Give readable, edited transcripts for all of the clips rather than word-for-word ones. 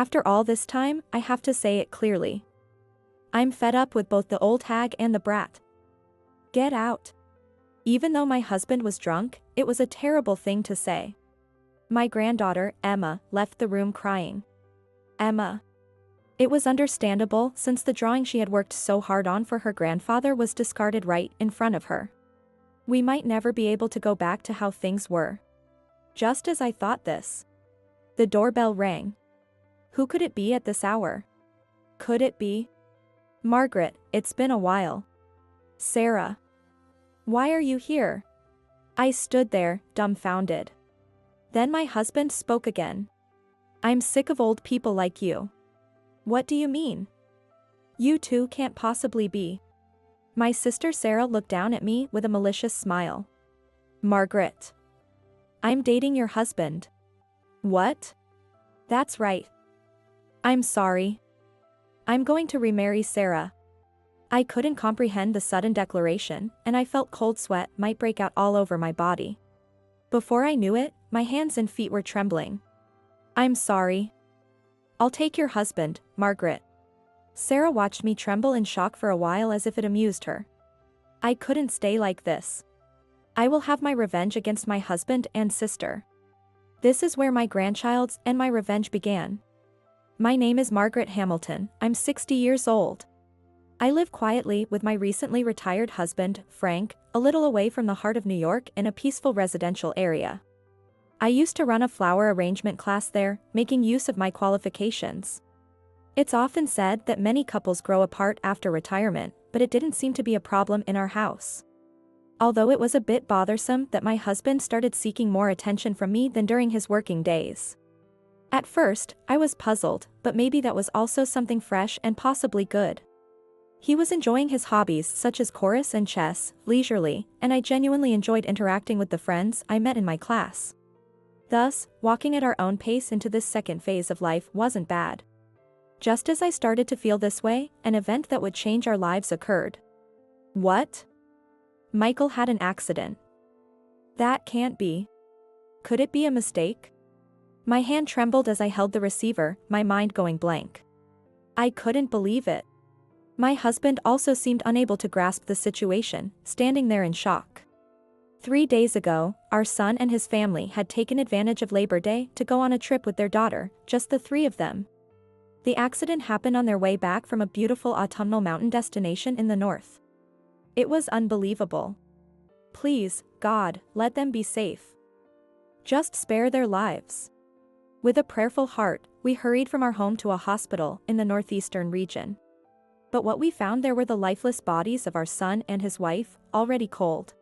After all this time, I have to say it clearly. I'm fed up with both the old hag and the brat. Get out. Even though my husband was drunk, it was a terrible thing to say. My granddaughter, Emma, left the room crying. Emma. It was understandable since the drawing she had worked so hard on for her grandfather was discarded right in front of her. We might never be able to go back to how things were. Just as I thought this. The doorbell rang. Who could it be at this hour? Could it be? Margaret, it's been a while. Sarah. Why are you here? I stood there, dumbfounded. Then my husband spoke again. I'm sick of old people like you. What do you mean? You two can't possibly be. My sister Sarah looked down at me with a malicious smile. Margaret. I'm dating your husband. What? That's right. I'm sorry. I'm going to remarry Sarah. I couldn't comprehend the sudden declaration, and I felt cold sweat might break out all over my body. Before I knew it, my hands and feet were trembling. I'm sorry. I'll take your husband, Margaret. Sarah watched me tremble in shock for a while as if it amused her. I couldn't stay like this. I will have my revenge against my husband and sister. This is where my grandchild's and my revenge began. My name is Margaret Hamilton, I'm 60 years old. I live quietly with my recently retired husband, Frank, a little away from the heart of New York in a peaceful residential area. I used to run a flower arrangement class there, making use of my qualifications. It's often said that many couples grow apart after retirement, but it didn't seem to be a problem in our house. Although it was a bit bothersome that my husband started seeking more attention from me than during his working days. At first, I was puzzled, but maybe that was also something fresh and possibly good. He was enjoying his hobbies such as chorus and chess, leisurely, and I genuinely enjoyed interacting with the friends I met in my class. Thus, walking at our own pace into this second phase of life wasn't bad. Just as I started to feel this way, an event that would change our lives occurred. What? Michael had an accident. That can't be. Could it be a mistake? My hand trembled as I held the receiver, my mind going blank. I couldn't believe it. My husband also seemed unable to grasp the situation, standing there in shock. 3 days ago, our son and his family had taken advantage of Labor Day to go on a trip with their daughter, just the three of them. The accident happened on their way back from a beautiful autumnal mountain destination in the north. It was unbelievable. Please, God, let them be safe. Just spare their lives. With a prayerful heart, we hurried from our home to a hospital in the northeastern region. But what we found there were the lifeless bodies of our son and his wife, already cold.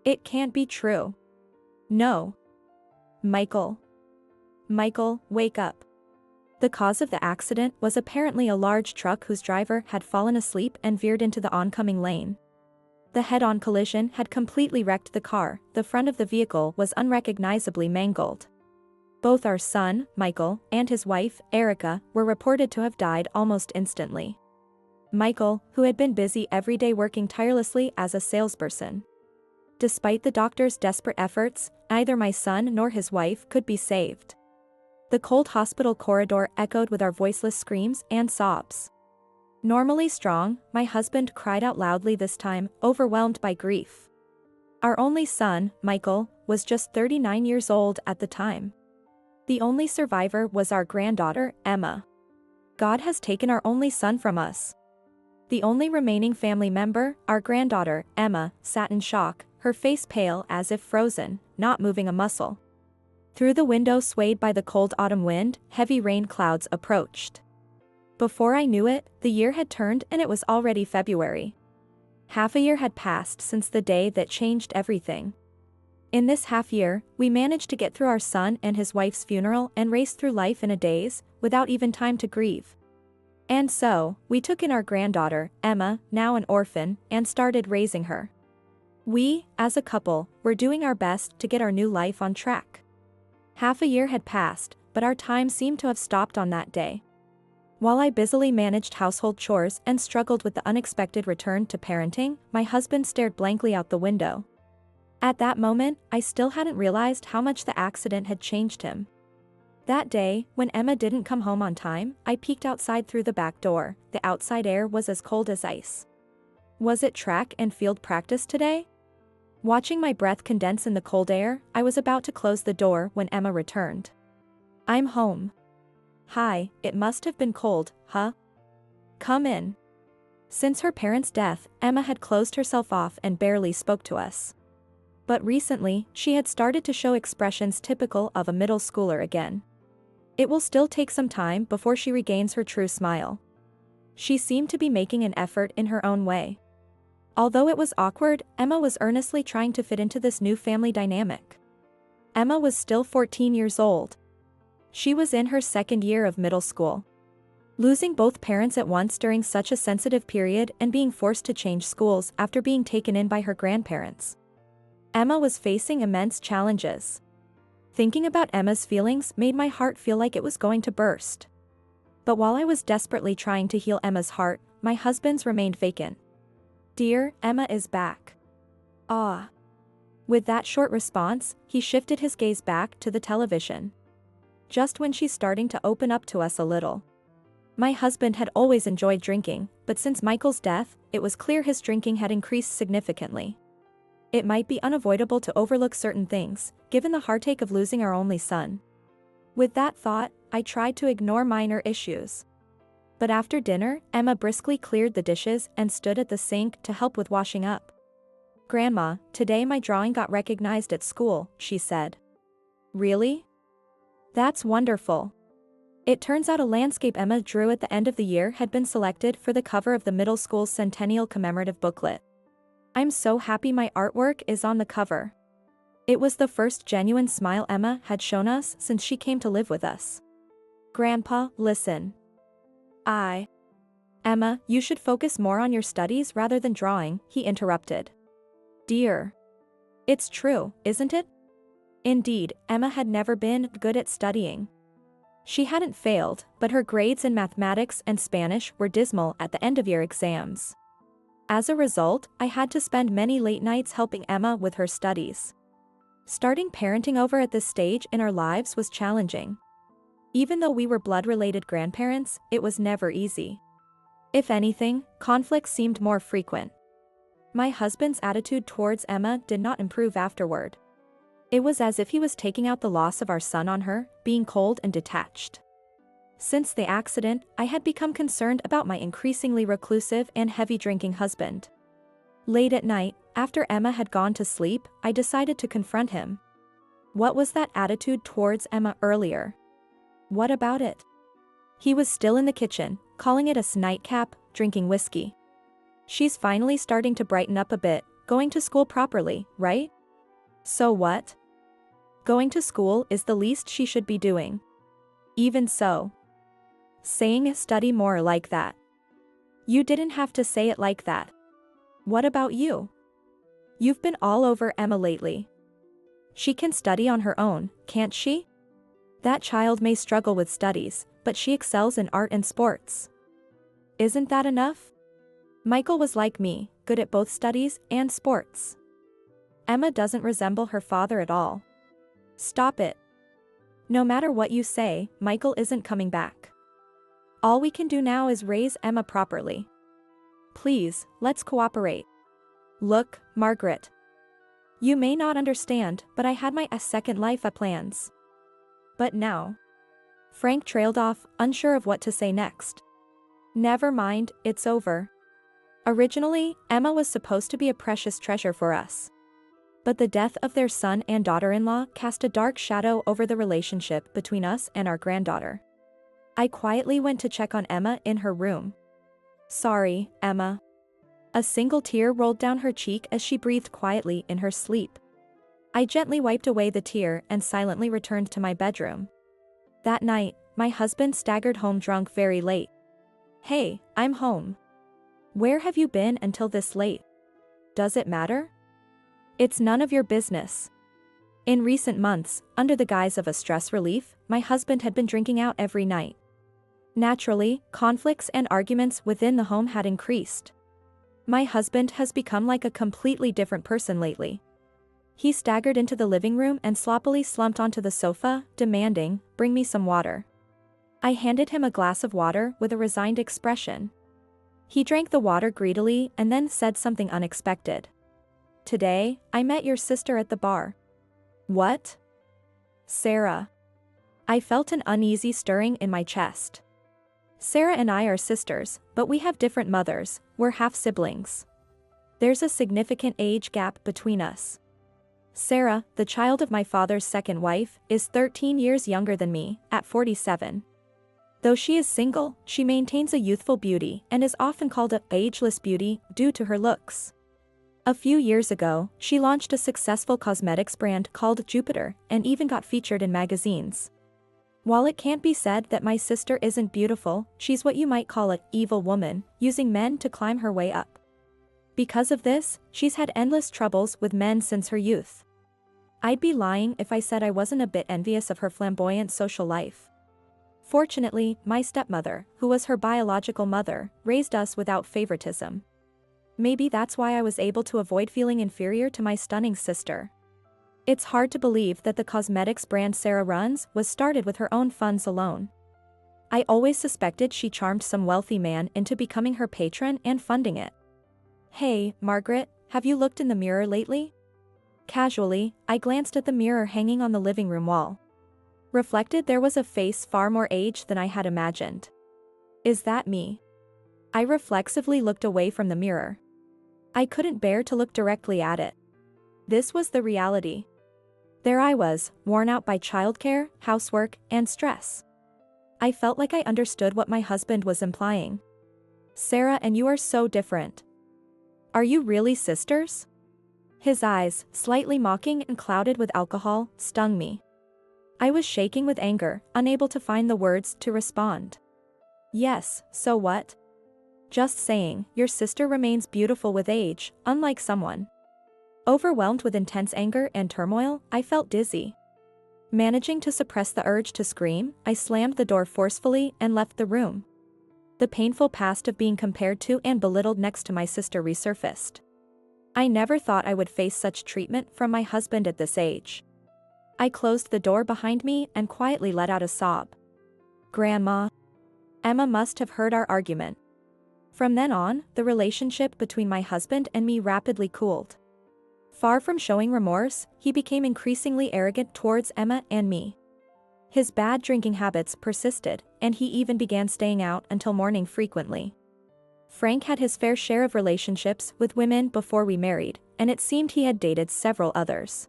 It can't be true. No. Michael. Michael, wake up. The cause of the accident was apparently a large truck whose driver had fallen asleep and veered into the oncoming lane. The head-on collision had completely wrecked the car, the front of the vehicle was unrecognizably mangled. Both our son, Michael, and his wife, Erica, were reported to have died almost instantly. Michael, who had been busy every day working tirelessly as a salesperson. Despite the doctor's desperate efforts, neither my son nor his wife could be saved. The cold hospital corridor echoed with our voiceless screams and sobs. Normally strong, my husband cried out loudly this time, overwhelmed by grief. Our only son, Michael, was just 39 years old at the time. The only survivor was our granddaughter, Emma. God has taken our only son from us. The only remaining family member, our granddaughter, Emma, sat in shock, her face pale as if frozen, not moving a muscle. Through the window swayed by the cold autumn wind, heavy rain clouds approached. Before I knew it, the year had turned and it was already February. Half a year had passed since the day that changed everything. In this half year, we managed to get through our son and his wife's funeral and raced through life in a daze, without even time to grieve. And so, we took in our granddaughter, Emma, now an orphan, and started raising her. We, as a couple, were doing our best to get our new life on track. Half a year had passed, but our time seemed to have stopped on that day. While I busily managed household chores and struggled with the unexpected return to parenting, my husband stared blankly out the window. At that moment, I still hadn't realized how much the accident had changed him. That day, when Emma didn't come home on time, I peeked outside through the back door. The outside air was as cold as ice. Was it track and field practice today? Watching my breath condense in the cold air, I was about to close the door when Emma returned. I'm home. Hi, it must have been cold, huh? Come in. Since her parents' death, Emma had closed herself off and barely spoke to us. But recently, she had started to show expressions typical of a middle schooler again. It will still take some time before she regains her true smile. She seemed to be making an effort in her own way. Although it was awkward, Emma was earnestly trying to fit into this new family dynamic. Emma was still 14 years old. She was in her second year of middle school. Losing both parents at once during such a sensitive period and being forced to change schools after being taken in by her grandparents. Emma was facing immense challenges. Thinking about Emma's feelings made my heart feel like it was going to burst. But while I was desperately trying to heal Emma's heart, my husband's remained vacant. Dear, Emma is back. Ah. With that short response, he shifted his gaze back to the television. Just when she's starting to open up to us a little. My husband had always enjoyed drinking, but since Michael's death, it was clear his drinking had increased significantly. It might be unavoidable to overlook certain things, given the heartache of losing our only son. With that thought, I tried to ignore minor issues. But after dinner, Emma briskly cleared the dishes and stood at the sink to help with washing up. Grandma, today my drawing got recognized at school, she said. Really? That's wonderful. It turns out a landscape Emma drew at the end of the year had been selected for the cover of the middle school's centennial commemorative booklet. I'm so happy my artwork is on the cover. It was the first genuine smile Emma had shown us since she came to live with us. Grandpa, listen. Emma, you should focus more on your studies rather than drawing, he interrupted. Dear. It's true, isn't it? Indeed, Emma had never been good at studying. She hadn't failed, but her grades in mathematics and Spanish were dismal at the end-of-year exams. As a result, I had to spend many late nights helping Emma with her studies. Starting parenting over at this stage in our lives was challenging. Even though we were blood-related grandparents, it was never easy. If anything, conflicts seemed more frequent. My husband's attitude towards Emma did not improve afterward. It was as if he was taking out the loss of our son on her, being cold and detached. Since the accident, I had become concerned about my increasingly reclusive and heavy-drinking husband. Late at night, after Emma had gone to sleep, I decided to confront him. What was that attitude towards Emma earlier? What about it? He was still in the kitchen, calling it a nightcap, drinking whiskey. She's finally starting to brighten up a bit, going to school properly, right? So what? Going to school is the least she should be doing. Even so. Saying study more like that. You didn't have to say it like that. What about you? You've been all over Emma lately. She can study on her own, can't she? That child may struggle with studies, but she excels in art and sports. Isn't that enough? Michael was like me, good at both studies and sports. Emma doesn't resemble her father at all. Stop it. No matter what you say, Michael isn't coming back. All we can do now is raise Emma properly. Please, let's cooperate. Look, Margaret. You may not understand, but I had my second life plans. But now. Frank trailed off, unsure of what to say next. Never mind, it's over. Originally, Emma was supposed to be a precious treasure for us. But the death of their son and daughter-in-law cast a dark shadow over the relationship between us and our granddaughter. I quietly went to check on Emma in her room. Sorry, Emma. A single tear rolled down her cheek as she breathed quietly in her sleep. I gently wiped away the tear and silently returned to my bedroom. That night, my husband staggered home drunk very late. Hey, I'm home. Where have you been until this late? Does it matter? It's none of your business. In recent months, under the guise of a stress relief, my husband had been drinking out every night. Naturally, conflicts and arguments within the home had increased. My husband has become like a completely different person lately. He staggered into the living room and sloppily slumped onto the sofa, demanding, "Bring me some water." I handed him a glass of water with a resigned expression. He drank the water greedily and then said something unexpected. "Today, I met your sister at the bar." "What?" "Sarah." I felt an uneasy stirring in my chest. "Sarah and I are sisters, but we have different mothers, we're half-siblings. There's a significant age gap between us. Sarah, the child of my father's second wife, is 13 years younger than me, at 47. Though she is single, she maintains a youthful beauty and is often called a ageless beauty due to her looks. A few years ago, she launched a successful cosmetics brand called Jupiter and even got featured in magazines. While it can't be said that my sister isn't beautiful, she's what you might call an evil woman, using men to climb her way up. Because of this, she's had endless troubles with men since her youth. I'd be lying if I said I wasn't a bit envious of her flamboyant social life. Fortunately, my stepmother, who was her biological mother, raised us without favoritism. Maybe that's why I was able to avoid feeling inferior to my stunning sister. It's hard to believe that the cosmetics brand Sarah runs was started with her own funds alone. I always suspected she charmed some wealthy man into becoming her patron and funding it. "Hey, Margaret, have you looked in the mirror lately?" Casually, I glanced at the mirror hanging on the living room wall. Reflected, there was a face far more aged than I had imagined. "Is that me?" I reflexively looked away from the mirror. I couldn't bear to look directly at it. This was the reality. There I was, worn out by childcare, housework, and stress. I felt like I understood what my husband was implying. "Sarah and you are so different. Are you really sisters?" His eyes, slightly mocking and clouded with alcohol, stung me. I was shaking with anger, unable to find the words to respond. "Yes, so what? Just saying, your sister remains beautiful with age, unlike someone." Overwhelmed with intense anger and turmoil, I felt dizzy. Managing to suppress the urge to scream, I slammed the door forcefully and left the room. The painful past of being compared to and belittled next to my sister resurfaced. I never thought I would face such treatment from my husband at this age. I closed the door behind me and quietly let out a sob. "Grandma." Emma must have heard our argument. From then on, the relationship between my husband and me rapidly cooled. Far from showing remorse, he became increasingly arrogant towards Emma and me. His bad drinking habits persisted, and he even began staying out until morning frequently. Frank had his fair share of relationships with women before we married, and it seemed he had dated several others.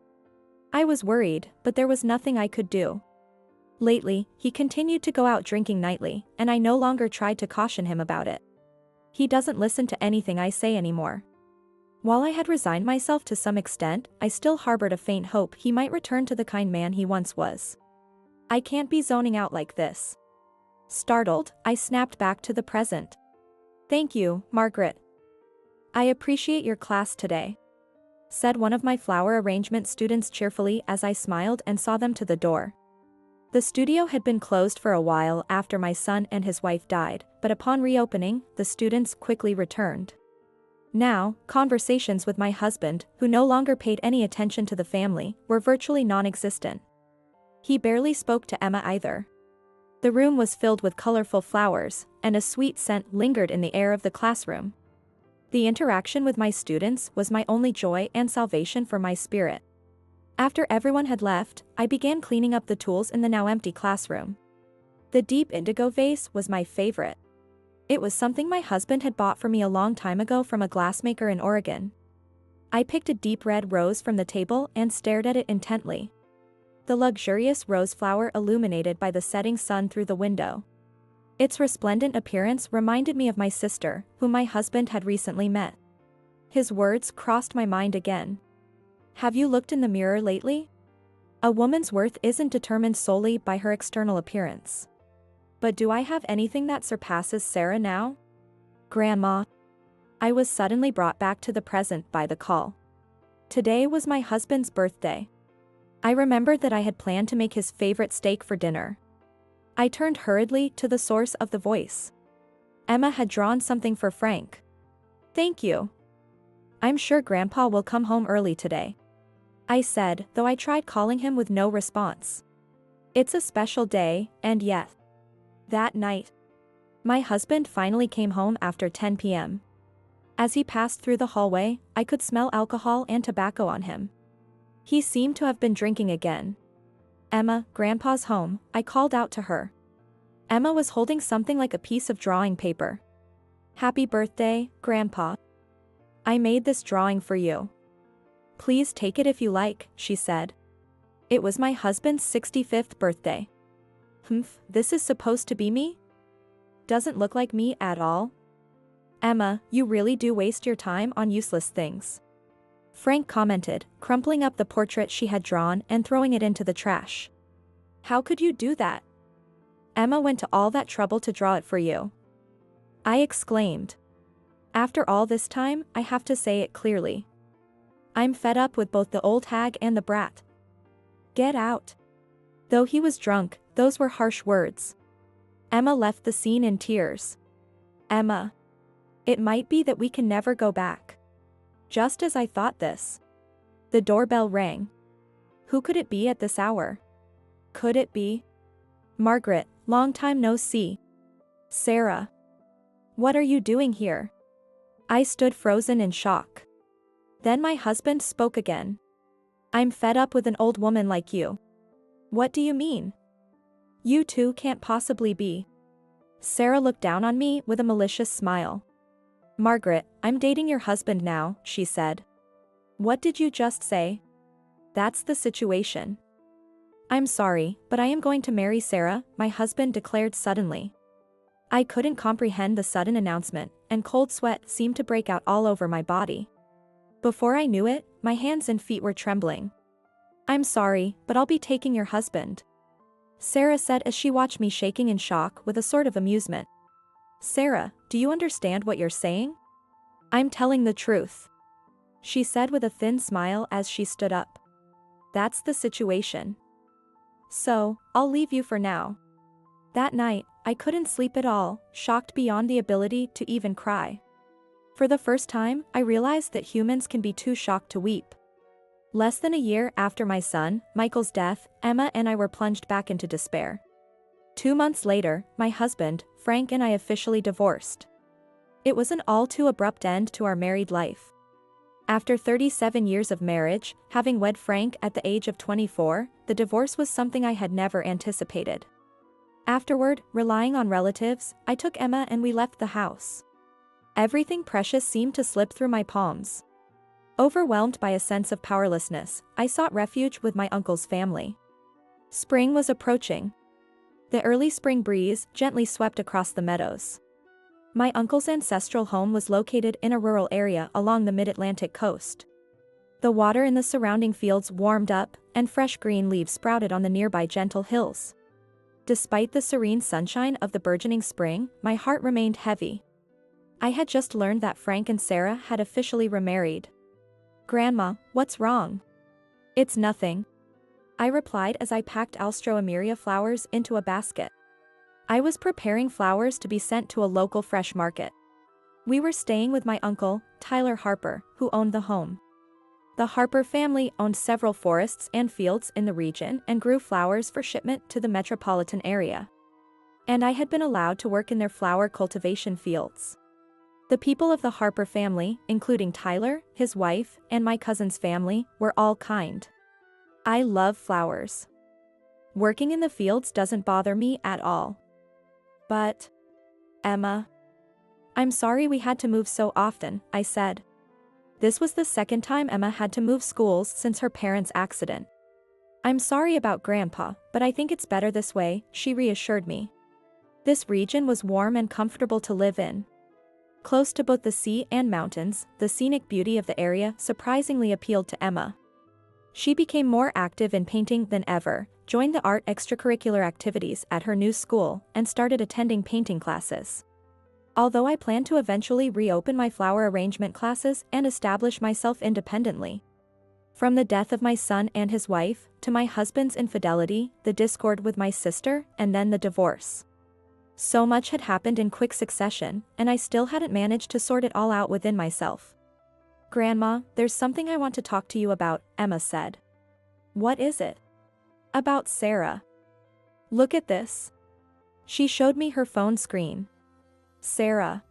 I was worried, but there was nothing I could do. Lately, he continued to go out drinking nightly, and I no longer tried to caution him about it. He doesn't listen to anything I say anymore. While I had resigned myself to some extent, I still harbored a faint hope he might return to the kind man he once was. I can't be zoning out like this. Startled, I snapped back to the present. "Thank you, Margaret. I appreciate your class today," said one of my flower arrangement students cheerfully as I smiled and saw them to the door. The studio had been closed for a while after my son and his wife died, but upon reopening, the students quickly returned. Now, conversations with my husband, who no longer paid any attention to the family, were virtually non-existent. He barely spoke to Emma either. The room was filled with colorful flowers, and a sweet scent lingered in the air of the classroom. The interaction with my students was my only joy and salvation for my spirit. After everyone had left, I began cleaning up the tools in the now empty classroom. The deep indigo vase was my favorite. It was something my husband had bought for me a long time ago from a glassmaker in Oregon. I picked a deep red rose from the table and stared at it intently. The luxurious rose flower illuminated by the setting sun through the window. Its resplendent appearance reminded me of my sister, whom my husband had recently met. His words crossed my mind again. "Have you looked in the mirror lately? A woman's worth isn't determined solely by her external appearance. But do I have anything that surpasses Sarah now?" "Grandma." I was suddenly brought back to the present by the call. Today was my husband's birthday. I remembered that I had planned to make his favorite steak for dinner. I turned hurriedly to the source of the voice. Emma had drawn something for Frank. "Thank you. I'm sure Grandpa will come home early today." I said, though I tried calling him with no response. It's a special day, and yet. That night, my husband finally came home after 10 p.m. As he passed through the hallway, I could smell alcohol and tobacco on him. He seemed to have been drinking again. "Emma, Grandpa's home," I called out to her. Emma was holding something like a piece of drawing paper. "Happy birthday, Grandpa. I made this drawing for you. Please take it if you like," she said. It was my husband's 65th birthday. This is supposed to be me? Doesn't look like me at all. "Emma, you really do waste your time on useless things," Frank commented, crumpling up the portrait she had drawn and throwing it into the trash. "How could you do that? Emma went to all that trouble to draw it for you," I exclaimed. After all this time, I have to say it clearly. I'm fed up with both the old hag and the brat. Get out. Though he was drunk, those were harsh words. Emma left the scene in tears. "Emma. It might be that we can never go back." Just as I thought this, the doorbell rang. Who could it be at this hour? Could it be Margaret? Long time no see. "Sarah. What are you doing here?" I stood frozen in shock. Then my husband spoke again. "I'm fed up with an old woman like you." "What do you mean? You two can't possibly be." Sarah looked down on me with a malicious smile. "Margaret, I'm dating your husband now," she said. "What did you just say?" "That's the situation." "I'm sorry, but I am going to marry Sarah," my husband declared suddenly. I couldn't comprehend the sudden announcement, and cold sweat seemed to break out all over my body. Before I knew it, my hands and feet were trembling. "I'm sorry, but I'll be taking your husband," Sarah said as she watched me shaking in shock with a sort of amusement. "Sarah, do you understand what you're saying?" "I'm telling the truth," she said with a thin smile as she stood up. "That's the situation. So, I'll leave you for now." That night, I couldn't sleep at all, shocked beyond the ability to even cry. For the first time, I realized that humans can be too shocked to weep. Less than a year after my son, Michael's death, Emma and I were plunged back into despair. 2 months later, my husband, Frank, and I officially divorced. It was an all too abrupt end to our married life. After 37 years of marriage, having wed Frank at the age of 24, the divorce was something I had never anticipated. Afterward, relying on relatives, I took Emma and we left the house. Everything precious seemed to slip through my palms. Overwhelmed by a sense of powerlessness, I sought refuge with my uncle's family. Spring was approaching. The early spring breeze gently swept across the meadows. My uncle's ancestral home was located in a rural area along the mid-Atlantic coast. The water in the surrounding fields warmed up, and fresh green leaves sprouted on the nearby gentle hills. Despite the serene sunshine of the burgeoning spring, my heart remained heavy. I had just learned that Frank and Sarah had officially remarried. "Grandma, what's wrong?" "It's nothing," I replied as I packed Alstroemeria flowers into a basket. I was preparing flowers to be sent to a local fresh market. We were staying with my uncle, Tyler Harper, who owned the home. The Harper family owned several forests and fields in the region and grew flowers for shipment to the metropolitan area. And I had been allowed to work in their flower cultivation fields. The people of the Harper family, including Tyler, his wife, and my cousin's family, were all kind. I love flowers. Working in the fields doesn't bother me at all. But, Emma, I'm sorry we had to move so often, I said. This was the second time Emma had to move schools since her parents' accident. "I'm sorry about Grandpa, but I think it's better this way," she reassured me. This region was warm and comfortable to live in. Close to both the sea and mountains, the scenic beauty of the area surprisingly appealed to Emma. She became more active in painting than ever, joined the art extracurricular activities at her new school, and started attending painting classes. Although I plan to eventually reopen my flower arrangement classes and establish myself independently. From the death of my son and his wife, to my husband's infidelity, the discord with my sister, and then the divorce. So much had happened in quick succession, and I still hadn't managed to sort it all out within myself. Grandma, there's something I want to talk to you about, Emma said. What is it? About Sarah. Look at this. She showed me her phone screen. Sarah.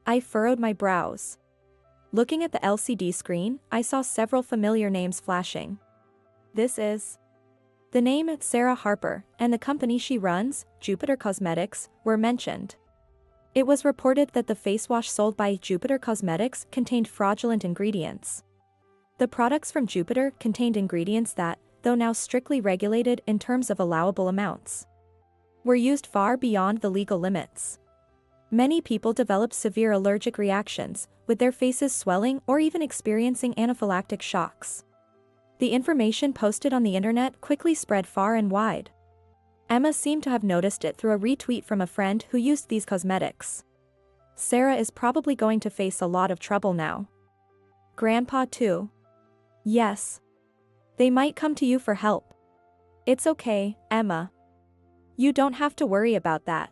I furrowed my brows. Looking at the LCD screen, I saw several familiar names flashing. This is... The name Sarah Harper and the company she runs, Jupiter Cosmetics, were mentioned. It was reported that the face wash sold by Jupiter Cosmetics contained fraudulent ingredients. The products from Jupiter contained ingredients that, though now strictly regulated in terms of allowable amounts, were used far beyond the legal limits. Many people developed severe allergic reactions, with their faces swelling or even experiencing anaphylactic shocks. The information posted on the internet quickly spread far and wide. Emma seemed to have noticed it through a retweet from a friend who used these cosmetics. Sarah is probably going to face a lot of trouble now. Grandpa too. Yes. They might come to you for help. It's okay, Emma. You don't have to worry about that.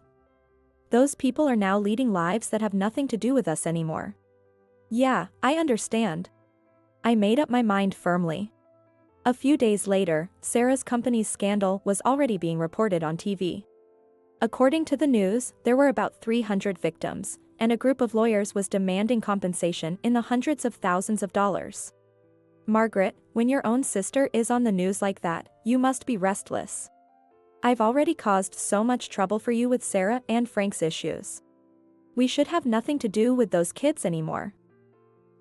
Those people are now leading lives that have nothing to do with us anymore. Yeah, I understand. I made up my mind firmly. A few days later, Sarah's company's scandal was already being reported on TV. According to the news, there were about 300 victims, and a group of lawyers was demanding compensation in the hundreds of thousands of dollars. Margaret, when your own sister is on the news like that, you must be restless. I've already caused so much trouble for you with Sarah and Frank's issues. We should have nothing to do with those kids anymore.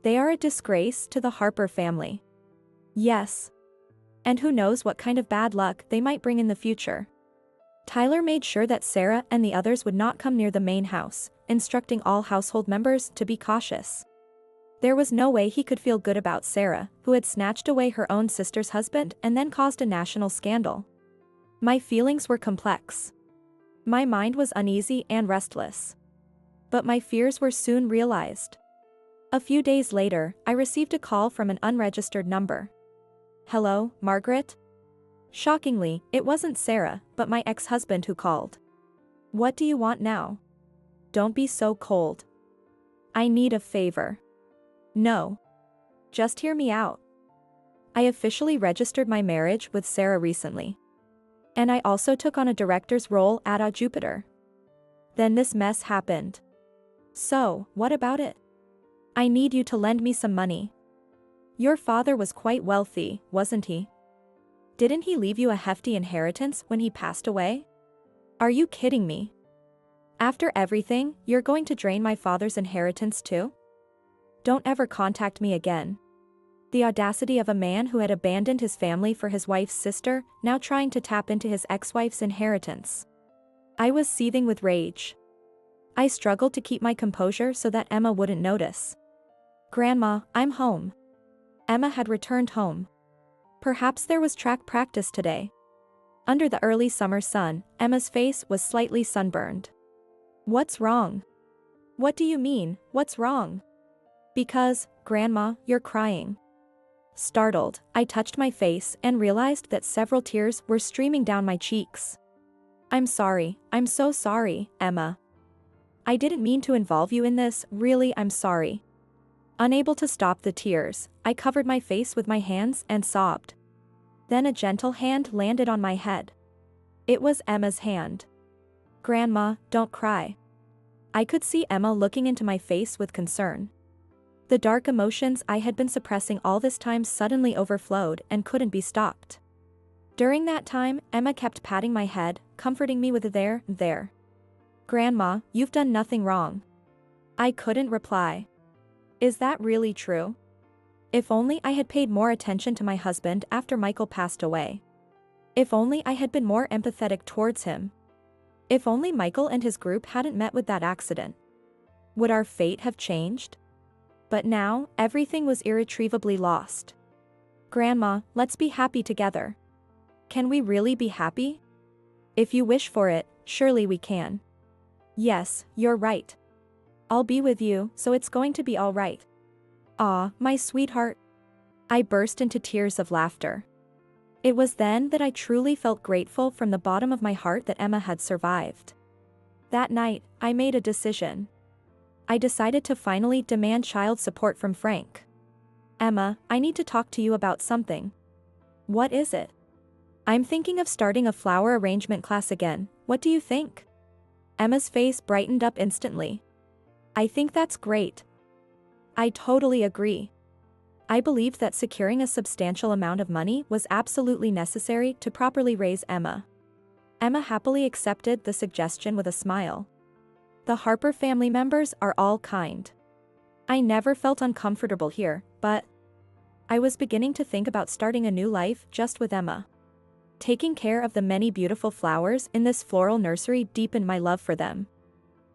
They are a disgrace to the Harper family. Yes. And who knows what kind of bad luck they might bring in the future. Tyler made sure that Sarah and the others would not come near the main house, instructing all household members to be cautious. There was no way he could feel good about Sarah, who had snatched away her own sister's husband and then caused a national scandal. My feelings were complex. My mind was uneasy and restless. But my fears were soon realized. A few days later, I received a call from an unregistered number. Hello, Margaret? Shockingly, it wasn't Sarah, but my ex-husband who called. What do you want now? Don't be so cold. I need a favor. No. Just hear me out. I officially registered my marriage with Sarah recently. And I also took on a director's role at a Jupiter. Then this mess happened. So, what about it? I need you to lend me some money. Your father was quite wealthy, wasn't he? Didn't he leave you a hefty inheritance when he passed away? Are you kidding me? After everything, you're going to drain my father's inheritance too? Don't ever contact me again. The audacity of a man who had abandoned his family for his wife's sister, now trying to tap into his ex-wife's inheritance. I was seething with rage. I struggled to keep my composure so that Emma wouldn't notice. Grandma, I'm home. Emma had returned home. Perhaps there was track practice today. Under the early summer sun, Emma's face was slightly sunburned. What's wrong? What do you mean, what's wrong? Because, Grandma, you're crying. Startled, I touched my face and realized that several tears were streaming down my cheeks. I'm sorry, I'm so sorry, Emma. I didn't mean to involve you in this, really I'm sorry. Unable to stop the tears, I covered my face with my hands and sobbed. Then a gentle hand landed on my head. It was Emma's hand. Grandma, don't cry. I could see Emma looking into my face with concern. The dark emotions I had been suppressing all this time suddenly overflowed and couldn't be stopped. During that time, Emma kept patting my head, comforting me with a there. Grandma, you've done nothing wrong. I couldn't reply. Is that really true? If only I had paid more attention to my husband after Michael passed away. If only I had been more empathetic towards him. If only Michael and his group hadn't met with that accident. Would our fate have changed? But now, everything was irretrievably lost. Grandma, let's be happy together. Can we really be happy? If you wish for it, surely we can. Yes, you're right. I'll be with you, so it's going to be all right. Ah, my sweetheart. I burst into tears of laughter. It was then that I truly felt grateful from the bottom of my heart that Emma had survived. That night, I made a decision. I decided to finally demand child support from Frank. Emma, I need to talk to you about something. What is it? I'm thinking of starting a flower arrangement class again. What do you think? Emma's face brightened up instantly. I think that's great. I totally agree. I believed that securing a substantial amount of money was absolutely necessary to properly raise Emma. Emma happily accepted the suggestion with a smile. The Harper family members are all kind. I never felt uncomfortable here, but I was beginning to think about starting a new life just with Emma. Taking care of the many beautiful flowers in this floral nursery deepened my love for them.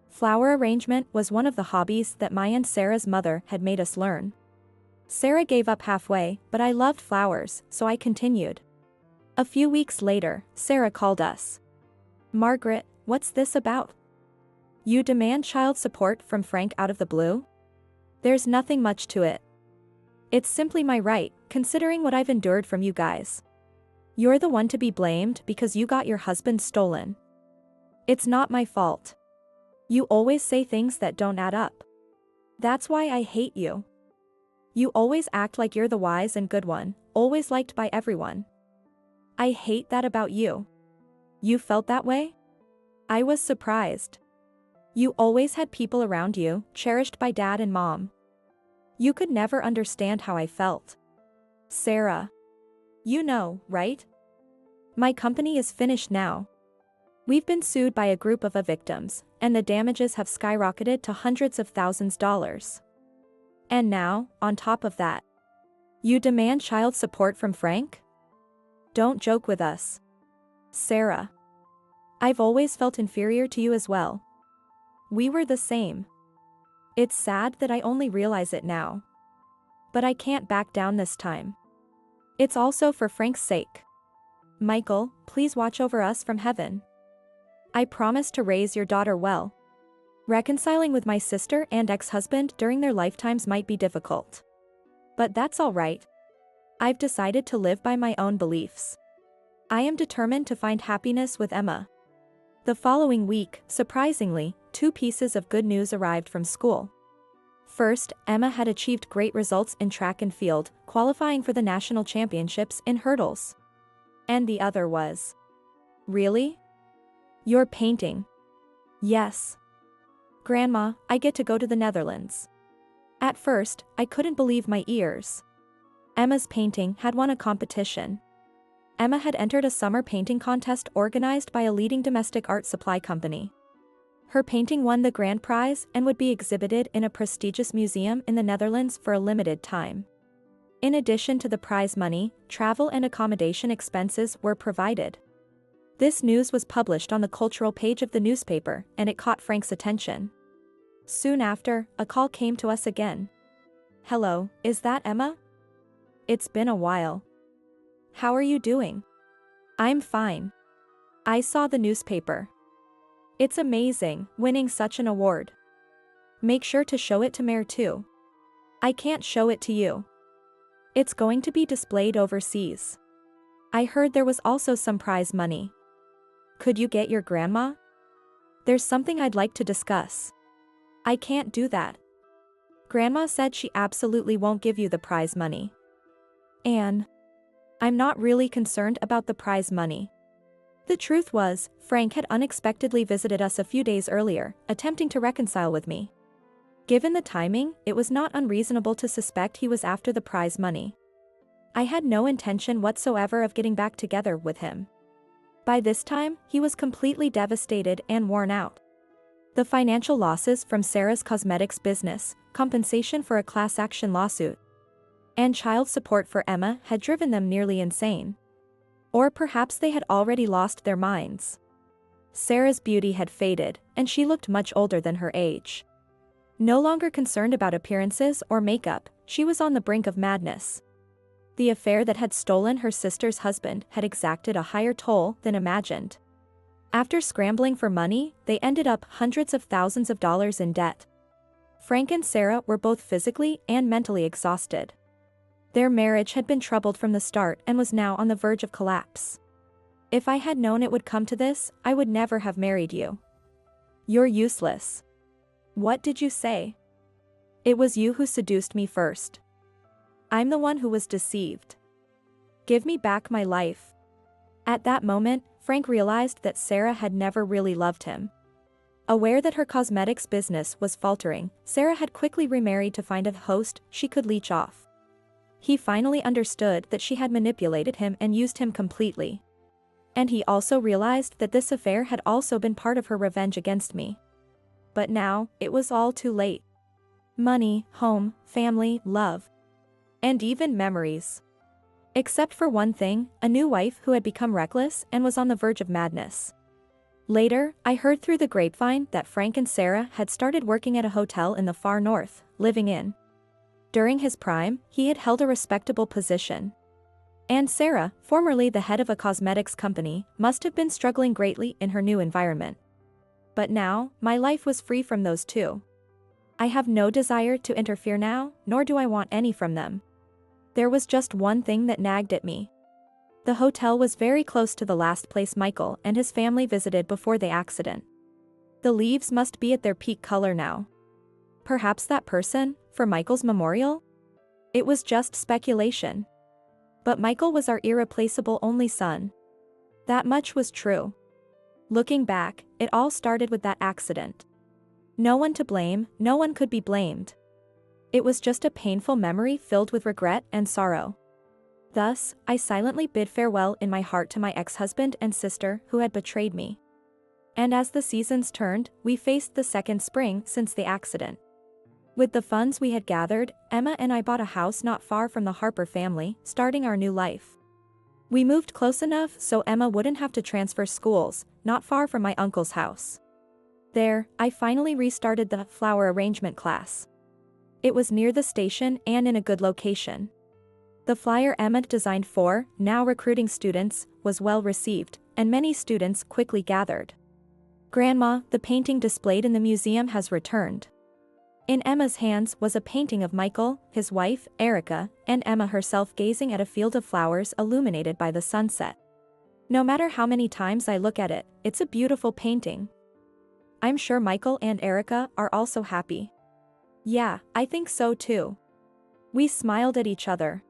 Flower arrangement was one of the hobbies that my and Sarah's mother had made us learn. Sarah gave up halfway, but I loved flowers, so I continued. A few weeks later, Sarah called us. Margaret, what's this about? You demand child support from Frank out of the blue? There's nothing much to it. It's simply my right, considering what I've endured from you guys. You're the one to be blamed because you got your husband stolen. It's not my fault. You always say things that don't add up. That's why I hate you. You always act like you're the wise and good one, always liked by everyone. I hate that about you. You felt that way? I was surprised. You always had people around you, cherished by Dad and Mom. You could never understand how I felt. Sarah. You know, right? My company is finished now. We've been sued by a group of victims, and the damages have skyrocketed to hundreds of thousands of dollars. And now, on top of that, you demand child support from Frank? Don't joke with us. Sarah. I've always felt inferior to you as well. We were the same. It's sad that I only realize it now. But I can't back down this time. It's also for Frank's sake. Michael, please watch over us from heaven. I promise to raise your daughter well. Reconciling with my sister and ex-husband during their lifetimes might be difficult. But that's all right. I've decided to live by my own beliefs. I am determined to find happiness with Emma. The following week, surprisingly, 2 pieces of good news arrived from school. First, Emma had achieved great results in track and field, qualifying for the national championships in hurdles. And the other was, really? You're painting? Yes. Grandma, I get to go to the Netherlands. At first, I couldn't believe my ears. Emma's painting had won a competition. Emma had entered a summer painting contest organized by a leading domestic art supply company. Her painting won the grand prize and would be exhibited in a prestigious museum in the Netherlands for a limited time. In addition to the prize money, travel and accommodation expenses were provided. This news was published on the cultural page of the newspaper, and it caught Frank's attention. Soon after, a call came to us again. Hello, is that Emma? It's been a while. How are you doing? I'm fine. I saw the newspaper. It's amazing, winning such an award. Make sure to show it to Mayor too. I can't show it to you. It's going to be displayed overseas. I heard there was also some prize money. Could you get your grandma? There's something I'd like to discuss. I can't do that. Grandma said she absolutely won't give you the prize money. Anne. I'm not really concerned about the prize money. The truth was, Frank had unexpectedly visited us a few days earlier, attempting to reconcile with me. Given the timing, it was not unreasonable to suspect he was after the prize money. I had no intention whatsoever of getting back together with him. By this time, he was completely devastated and worn out. The financial losses from Sarah's cosmetics business, compensation for a class action lawsuit, and child support for Emma had driven them nearly insane. Or perhaps they had already lost their minds. Sarah's beauty had faded, and she looked much older than her age. No longer concerned about appearances or makeup, she was on the brink of madness. The affair that had stolen her sister's husband had exacted a higher toll than imagined. After scrambling for money, they ended up hundreds of thousands of dollars in debt. Frank and Sarah were both physically and mentally exhausted. Their marriage had been troubled from the start and was now on the verge of collapse. If I had known it would come to this, I would never have married you. You're useless. What did you say? It was you who seduced me first. I'm the one who was deceived. Give me back my life. At that moment, Frank realized that Sarah had never really loved him. Aware that her cosmetics business was faltering, Sarah had quickly remarried to find a host she could leech off. He finally understood that she had manipulated him and used him completely. And he also realized that this affair had also been part of her revenge against me. But now, it was all too late. Money, home, family, love. And even memories. Except for one thing, a new wife who had become reckless and was on the verge of madness. Later, I heard through the grapevine that Frank and Sarah had started working at a hotel in the far north, living in. During his prime, he had held a respectable position. And Sarah, formerly the head of a cosmetics company, must have been struggling greatly in her new environment. But now, my life was free from those two. I have no desire to interfere now, nor do I want any from them. There was just one thing that nagged at me. The hotel was very close to the last place Michael and his family visited before the accident. The leaves must be at their peak color now. Perhaps that person, for Michael's memorial? It was just speculation. But Michael was our irreplaceable only son. That much was true. Looking back, it all started with that accident. No one to blame, no one could be blamed. It was just a painful memory filled with regret and sorrow. Thus, I silently bid farewell in my heart to my ex-husband and sister who had betrayed me. And as the seasons turned, we faced the second spring since the accident. With the funds we had gathered, Emma and I bought a house not far from the Harper family, starting our new life. We moved close enough so Emma wouldn't have to transfer schools, not far from my uncle's house. There, I finally restarted the flower arrangement class. It was near the station and in a good location. The flyer Emma designed for, now recruiting students, was well received, and many students quickly gathered. Grandma, the painting displayed in the museum has returned. In Emma's hands was a painting of Michael, his wife, Erica, and Emma herself gazing at a field of flowers illuminated by the sunset. No matter how many times I look at it, it's a beautiful painting. I'm sure Michael and Erica are also happy. Yeah, I think so too. We smiled at each other.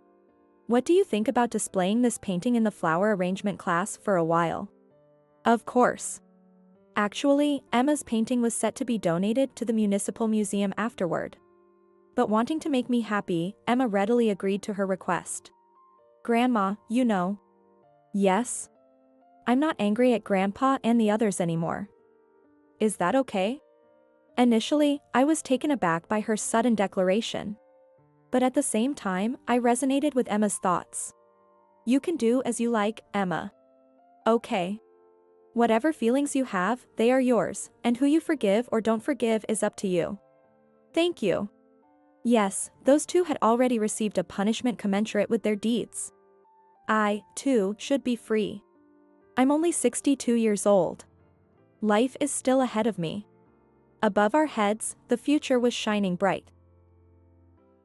What do you think about displaying this painting in the flower arrangement class for a while? Of course. Actually, Emma's painting was set to be donated to the municipal museum afterward. But wanting to make me happy, Emma readily agreed to her request. Grandma, you know. Yes? I'm not angry at Grandpa and the others anymore. Is that okay? Initially, I was taken aback by her sudden declaration. But at the same time, I resonated with Emma's thoughts. You can do as you like, Emma. Okay. Whatever feelings you have, they are yours, and who you forgive or don't forgive is up to you. Thank you. Yes, those two had already received a punishment commensurate with their deeds. I, too, should be free. I'm only 62 years old. Life is still ahead of me. Above our heads, the future was shining bright.